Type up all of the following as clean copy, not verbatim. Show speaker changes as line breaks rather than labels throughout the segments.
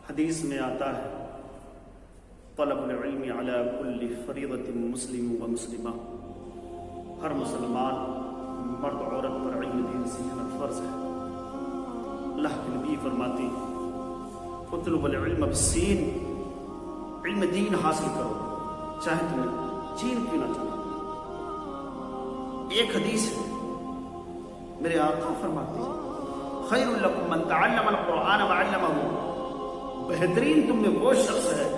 حدیث میں آتا ہے طلب العلم علی کل فریضۃ مسلم و مسلمہ، ہر مسلمان مرد عورت پر علم دین سیکھنا فرض ہے۔ اللہ کے نبی فرماتے ہیں اطلب العلم بالسین، علم دین حاصل کرو چاہے تمہیں چین کیوں نہ چاہے۔ ایک حدیث ہے میرے آقا فرماتے ہیں خیر لکم من تعلم القرآن وعلمہ، بہترین تم میں وہ شخص ہے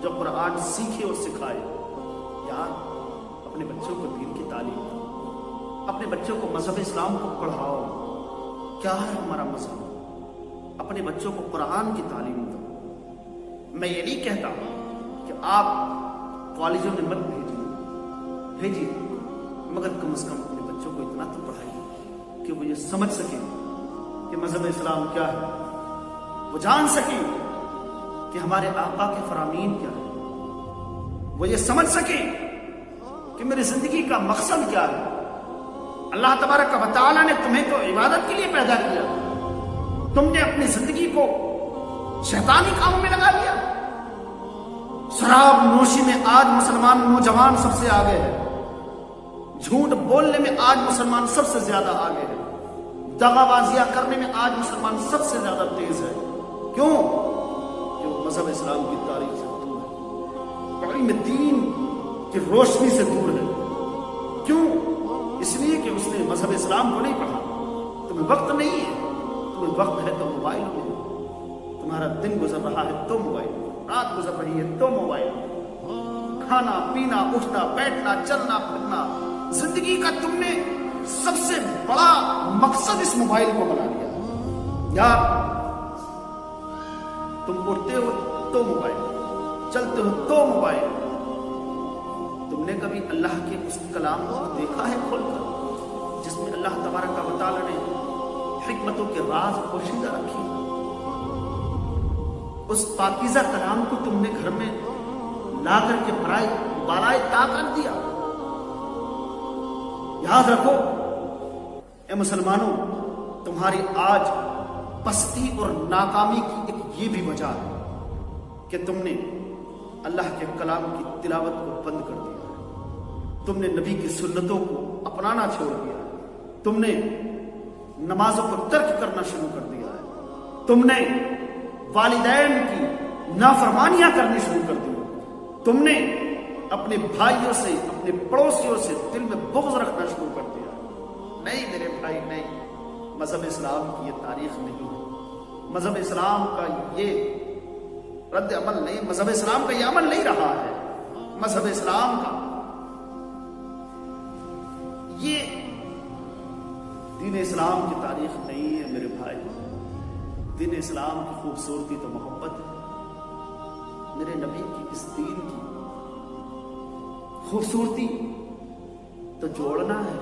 جو قرآن سیکھے اور سکھائے۔ یار اپنے بچوں کو دین کی تعلیم دو، اپنے بچوں کو مذہب اسلام کو پڑھاؤ۔ کیا ہے ہمارا مذہب؟ اپنے بچوں کو قرآن کی تعلیم دو۔ میں یہ نہیں کہتا کہ آپ کالجوں میں مت بھیجیے، مگر کم از کم اپنے بچوں کو اتنا تو پڑھائیے کہ وہ یہ سمجھ سکیں کہ مذہب اسلام کیا ہے، وہ جان سکیں کہ ہمارے آقا کے فرامین کیا ہے، وہ یہ سمجھ سکیں کہ میری زندگی کا مقصد کیا ہے۔ اللہ تبارک و تعالیٰ نے تمہیں تو عبادت کے لیے پیدا کیا، تم نے اپنی زندگی کو شیطانی کاموں میں لگا لیا۔ شراب نوشی میں آج مسلمان نوجوان سب سے آگے ہے، جھوٹ بولنے میں آج مسلمان سب سے زیادہ آگے ہے، دغا بازیاں کرنے میں آج مسلمان سب سے زیادہ تیز ہے۔ کیوں؟ کہ وہ مذہب اسلام کی تاریخ سے دور ہے، علم دین کی روشنی سے دور ہے۔ کیوں؟ اس لیے کہ اس نے مذہب اسلام کو نہیں پڑھا۔ تمہیں وقت نہیں ہے، تمہیں وقت ہے تو موبائل میں، تمہارا دن گزر رہا ہے تو موبائل، رات گزر رہی ہے تو موبائل، کھانا پینا اٹھنا بیٹھنا چلنا پھرنا، زندگی کا تم نے سب سے بڑا مقصد اس موبائل کو بنا لیا۔ یار تم اٹھتے ہو تو موبائل، چلتے ہو تو موبائل۔ تم نے کبھی اللہ کے اس کلام کو دیکھا ہے کھول کر جس میں اللہ تبارک و تعالیٰ نے حکمتوں کے راز پوشیدہ رکھی؟ اس پاکیزہ کلام کو تم نے گھر میں لا کر کے بالائے طاق رکھ دیا۔ یاد رکھو اے مسلمانوں، تمہاری آج پستی اور ناکامی کی ایک یہ بھی وجہ ہے کہ تم نے اللہ کے کلام کی تلاوت کو بند کر دیا ہے، تم نے نبی کی سنتوں کو اپنانا چھوڑ دیا ہے، تم نے نمازوں کو ترک کرنا شروع کر دیا ہے، تم نے والدین کی نافرمانیاں کرنی شروع کر دی، تم نے اپنے بھائیوں سے اپنے پڑوسیوں سے دل میں بغض رکھنا شروع کر دیا۔ نہیں میرے بھائی نہیں، مذہب اسلام کی یہ تاریخ نہیں ہے، مذہب اسلام کا یہ رد عمل نہیں، مذہب اسلام کا یہ عمل نہیں رہا ہے۔ مذہب اسلام کا یہ دین اسلام کی تاریخ نہیں ہے میرے بھائی۔ دین اسلام کی خوبصورتی تو محبت ہے، میرے نبی کی اس دین کی خوبصورتی تو جوڑنا ہے،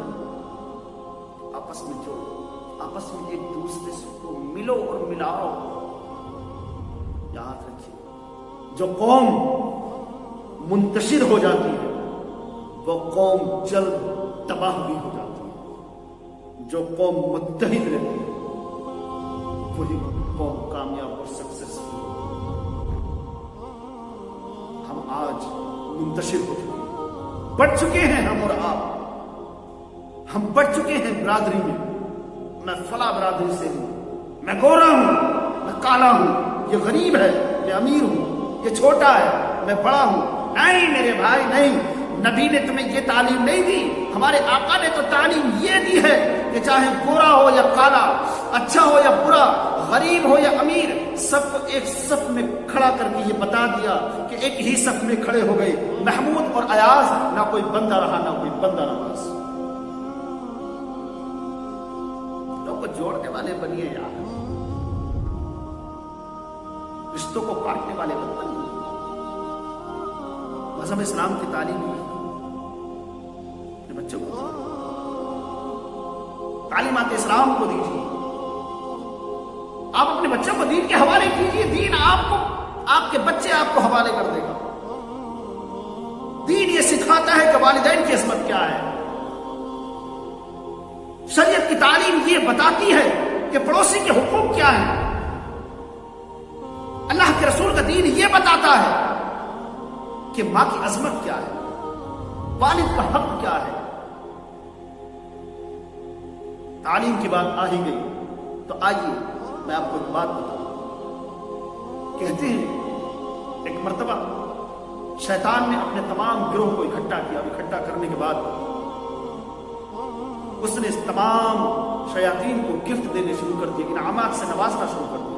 آپس میں جوڑو، آپس میں ایک دوسرے کو ملو اور ملاؤ۔ یاد رکھیے جو قوم منتشر ہو جاتی ہے وہ قوم جلد تباہ بھی ہو جاتی ہے، جو قوم متحد رہتی ہے وہی قوم کامیاب اور سکسیسفل۔ ہم آج منتشر ہو چکے ہیں، بڑھ چکے ہیں، ہم اور آپ ہم بڑھ چکے ہیں برادری میں۔ میں فلاں برادری سے ہوں، میں گورا ہوں، میں کالا ہوں، یہ غریب ہے، میں امیر ہوں، یہ چھوٹا ہے، میں بڑا ہوں۔ نہیں میرے بھائی نہیں، نبی نے تمہیں یہ تعلیم نہیں دی، ہمارے آقا نے تو تعلیم یہ دی ہے کہ چاہے گورا ہو یا کالا، اچھا ہو یا برا، غریب ہو یا امیر، سب کو ایک صف میں کھڑا کر کے یہ بتا دیا کہ ایک ہی صف میں کھڑے ہو گئے، محمود اور ایاز، نہ کوئی بندہ رہا نہ کوئی بندہ نواز۔ لوگ کو جوڑنے والے بنیے یار، رشتوں کو کاٹنے والے مت بنیے۔ مذہب اسلام کی تعلیم اپنے بچوں کو تعلیمات اسلام کو دیجیے، آپ اپنے بچوں کو دین کے حوالے کیجیے، دین آپ کو، آپ کے بچے آپ کو حوالے کر دے گا۔ دین یہ سکھاتا ہے کہ والدین کی عظمت کیا ہے، شریعت کی تعلیم یہ بتاتی ہے کہ پڑوسی کے حقوق کیا ہیں۔ اللہ کے رسول کا دین یہ بتاتا ہے کہ ماں کی عظمت کیا ہے، والد کا حق کیا ہے۔ تعلیم کی بات آ ہی گئی تو آئیے میں آپ کو ایک بات بتاؤں۔ کہتے ہیں ایک مرتبہ شیطان نے اپنے تمام گروہ کو اکٹھا کیا، اور اکٹھا کرنے کے بعد اس نے اس تمام شیاطین کو گفٹ دینے شروع کر دیا، انعامات سے نوازنا شروع کر دیا۔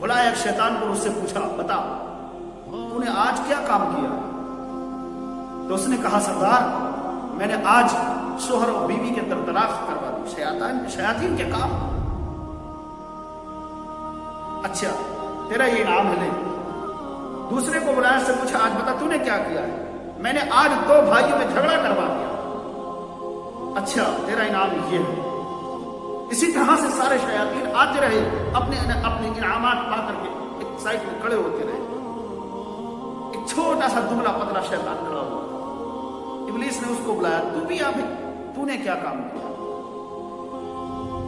بلایا ایک شیطان کو، اس سے پوچھا بتا تو نے آج کیا کام کیا؟ تو اس نے کہا سردار میں نے آج شوہر اور بیوی کے طلاق کروا دی۔ شیاطین کے کام؟ اچھا تیرا یہ انعام ہے۔ دوسرے کو بلایا، سے پوچھا آج بتا تو نے کیا کیا ہے؟ میں نے آج 2 بھائیوں میں جھگڑا کروا دیا۔ اچھا تیرا انعام یہ ہے۔ اسی طرح سے سارے شیاطین آتے رہے، اپنے انعامات پا کر کے ایک سائڈ میں کھڑے ہوتے رہے۔ ایک چھوٹا سا دبلا پتلا شیطان کھڑا ہوا، ابلیس نے اس کو بلایا، تو بھی آ بھائی تو نے کیا کام کیا؟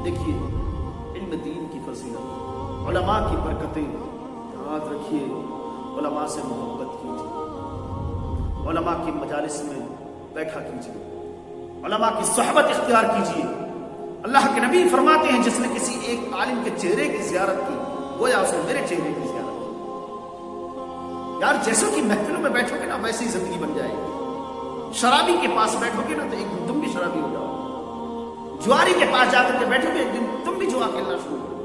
دیکھیے علم دین کی فضیلت، علماء کی برکتیں یاد رکھیے۔ علماء سے محبت کیجیے، علماء کی مجالس میں بیٹھا کیجیے، علماء کی صحبت اختیار کیجیے۔ اللہ کے نبی فرماتے ہیں جس نے کسی ایک عالم کے چہرے کی زیارت کی گویا اسے میرے چہرے کی زیارت کی۔ یار جیسوں کی محفلوں میں بیٹھو گے نا ویسی زندگی بن جائے گی۔ شرابی کے پاس بیٹھو گے نا تو ایک دن تم بھی شرابی ہو جاؤ۔ جواری کے پاس جا کر کے بیٹھو گے ایک دن تم بھی جوا کھیلنا شروع کرو۔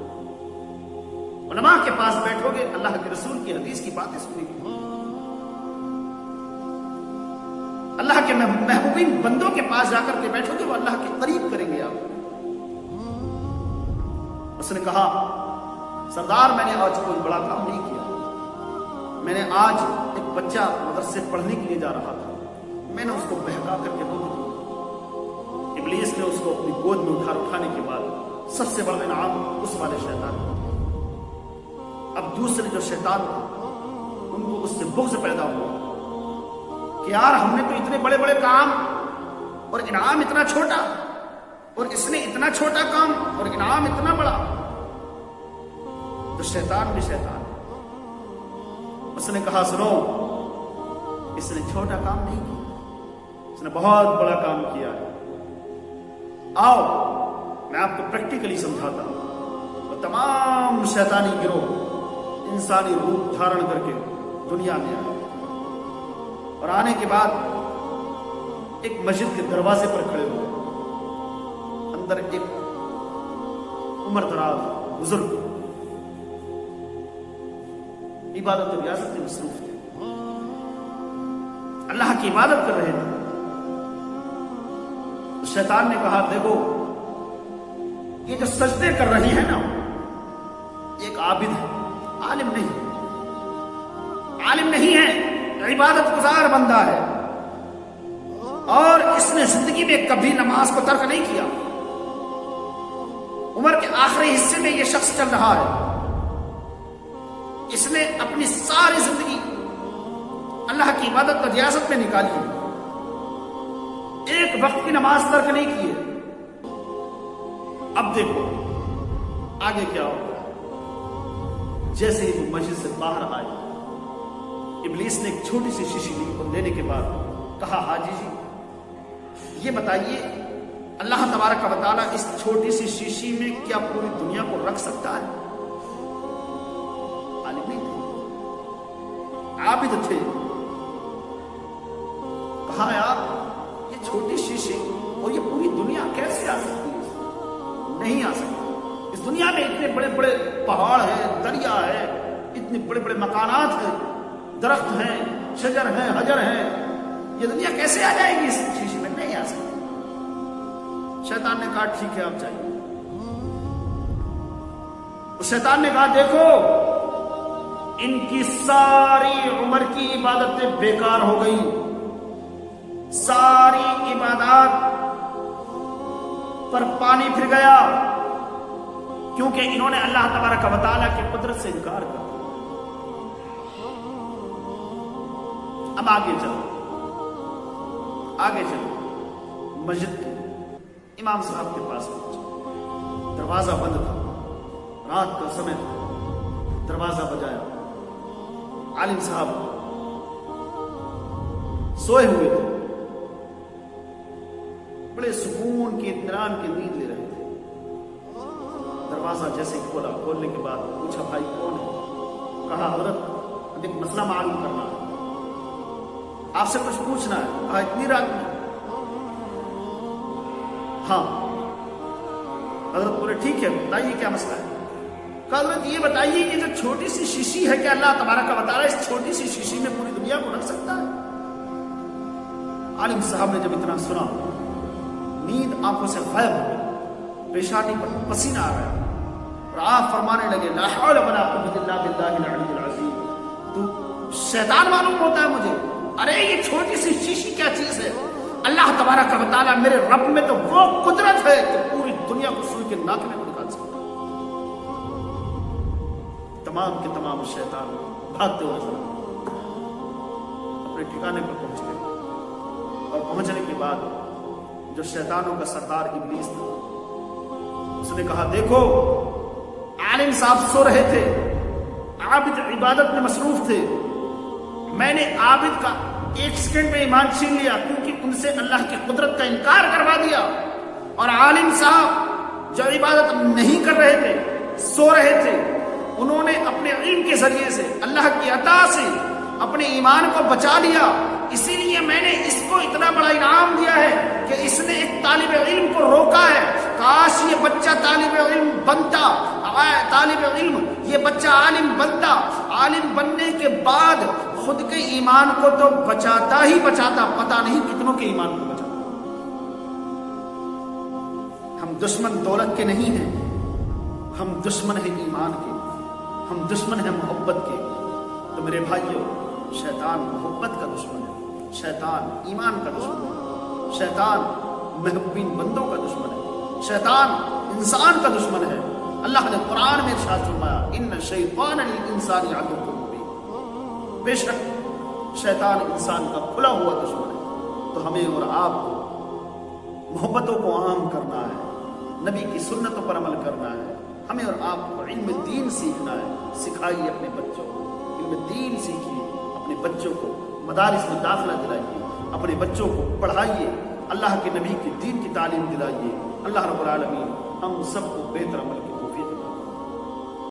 علماء کے پاس بیٹھو گے اللہ کے رسول کی حدیث کی باتیں سنیں گے، اللہ کے محبوبین بندوں کے پاس جا کر کے بیٹھو گے وہ اللہ کے قریب کریں گے آپ۔ اس نے کہا سردار میں نے آج کوئی بڑا کام نہیں کیا، میں نے آج ایک بچہ مدرسے پڑھنے کے لیے جا رہا تھا، میں نے اس کو بہکا کر کے دودھ دیا۔ ابلیس نے اس کو اپنی گود میں اٹھانے کے بعد سب سے بڑا انعام اس والے شیطان کو۔ اب دوسرے جو شیطان تھے ان کو اس سے بغض پیدا ہوا کہ یار ہم نے تو اتنے بڑے بڑے کام اور انعام اتنا چھوٹا، اور اس نے اتنا چھوٹا کام اور انعام اتنا بڑا۔ تو شیطان بھی شیطان، اس نے کہا سنو اس نے چھوٹا کام نہیں کیا، اس نے بہت بڑا کام کیا ہے۔ آؤ میں آپ کو پریکٹیکلی سمجھاتا ہوں۔ وہ تمام شیطانی گروہ انسانی روپ دھارن کر کے دنیا میں آئے، اور آنے کے بعد ایک مسجد کے دروازے پر کھڑے ہوئے۔ اندر ایک عمر دراز بزرگ عبادت و ریاضت میں مصروف تھے، اللہ کی عبادت کر رہے تھے۔ شیطان نے کہا دیکھو یہ جو سجدے کر رہی ہے نا ایک عابد ہے، عالم نہیں ہے، عبادت گزار بندہ ہے، اور اس نے زندگی میں کبھی نماز کو ترک نہیں کیا۔ عمر کے آخری حصے میں یہ شخص چل رہا ہے، اس نے اپنی ساری زندگی اللہ کی عبادت اور ریاضت میں نکالی، ایک وقت کی نماز ترک نہیں کی ہے۔ اب دیکھو آگے کیا ہوگا۔ جیسے ہی وہ مسجد سے باہر آئے، ابلیس نے ایک چھوٹی سی شیشی لینے کے بعد کہا حاجی جی یہ بتائیے اللہ تبارک و تعالیٰ اس چھوٹی سی شیشی میں کیا پوری دنیا کو رکھ سکتا ہے؟ عالم نہیں تھے، عابد تھے۔ کہا یار یہ چھوٹی شیشی اور یہ پوری دنیا کیسے آ سکتی ہے؟ نہیں آ سکتی۔ اس دنیا میں اتنے بڑے بڑے پہاڑ ہیں، دریا ہے، اتنے بڑے بڑے مکانات ہیں، درخت ہیں، شجر ہیں، حجر ہیں، یہ دنیا کیسے آ جائے گی اس شیشے میں؟ نہیں آ سکتی۔ شیطان نے کہا ٹھیک ہے آپ جائیے۔ شیطان نے کہا دیکھو ان کی ساری عمر کی عبادتیں بیکار ہو گئی، ساری عبادات پر پانی پھر گیا، کیونکہ انہوں نے اللہ تبارک و تعالیٰ کی قدرت سے انکار کر دیا۔ اب آگے چلو مسجد کے امام صاحب کے پاس پہنچے، دروازہ بند تھا، رات کا سمے دروازہ بجایا، عالم صاحب سوئے ہوئے تھے، بڑے سکون کی اطمینان کی نیند لے رہے تھے۔ دروازہ جیسے کھولا، کھولنے کے بعد پوچھا بھائی کون ہے؟ کہا حضرت ایک مسئلہ معلوم کرنا ہے، آپ سے کچھ پوچھنا ہے۔ کہا اتنی رات میں؟ ہاں۔ حضرت بولے ٹھیک ہے بتائیے کیا مسئلہ ہے۔ کہا حضرت یہ بتائیے کہ جو چھوٹی سی شیشی ہے، کیا اللہ تبارک و تعالیٰ اس چھوٹی سی شیشی میں پوری دنیا کو رکھ سکتا ہے؟ عالم صاحب نے جب اتنا سنا، نیند آنکھوں سے غائب ہو گئی، پیشانی پر پسینہ آ گیا، اور آپ فرمانے لگے لا حول ولا قوت الا باللہ العلی العظیم۔ تو شیطان معلوم ہوتا ہے مجھے، ارے یہ چھوٹی سی شیشی کیا چیز ہے؟ اللہ تبارک و تعالیٰ میرے رب میں تو وہ قدرت ہے کہ پوری دنیا کو سوئی کے ناک میں نکال سکتا ہے۔ تمام کے تمام شیطان بھاگتے ہوئے اپنے ٹھکانے پر پہنچ گئے، اور پہنچنے کے بعد جو شیطانوں کا سردار ابلیس تھا، اس نے کہا دیکھو عالم صاحب سو رہے تھے، عابد عبادت میں مصروف تھے، میں نے عابد کا ایک سیکنڈ میں ایمان چھین لیا کیونکہ ان سے اللہ کی قدرت کا انکار کروا دیا، اور عالم صاحب جو عبادت نہیں کر رہے تھے، سو رہے تھے، انہوں نے اپنے علم کے ذریعے سے اللہ کی عطا سے اپنے ایمان کو بچا لیا۔ اسی لیے میں نے اس کو اتنا بڑا انعام دیا ہے کہ اس نے ایک طالب علم کو روکا ہے۔ کاش یہ بچہ طالب علم بنتا، طالب علم یہ بچہ عالم بنتا، عالم بننے کے بعد خود کے ایمان کو تو بچاتا ہی بچاتا، پتہ نہیں کتنوں کے ایمان کو بچاتا۔ ہم دشمن دولت کے نہیں ہیں، ہم دشمن ہیں ایمان کے، ہم دشمن ہیں محبت کے۔ تو میرے بھائیوں، شیطان محبت کا دشمن ہے، شیطان ایمان کا دشمن ہے، شیطان محبوبین بندوں کا دشمن ہے، شیطان انسان کا دشمن ہے۔ اللہ نے قرآن میں ارشاد فرمایا ان الشیطان للانسان عدو مبین، بے شک شیطان انسان کا کھلا ہوا دشمن ہے۔ تو ہمیں اور آپ کو محبتوں کو عام کرنا ہے، نبی کی سنتوں پر عمل کرنا ہے، ہمیں اور آپ کو علم دین سیکھنا ہے۔ سکھائیے اپنے بچوں کو علم دین، سیکھیے اپنے بچوں کو مدارس میں داخلہ دلائیے، اپنے بچوں کو پڑھائیے، اللہ کے نبی کی دین کی تعلیم دلائیے۔ اللہ رب العالمین ہم سب کو بہتر عمل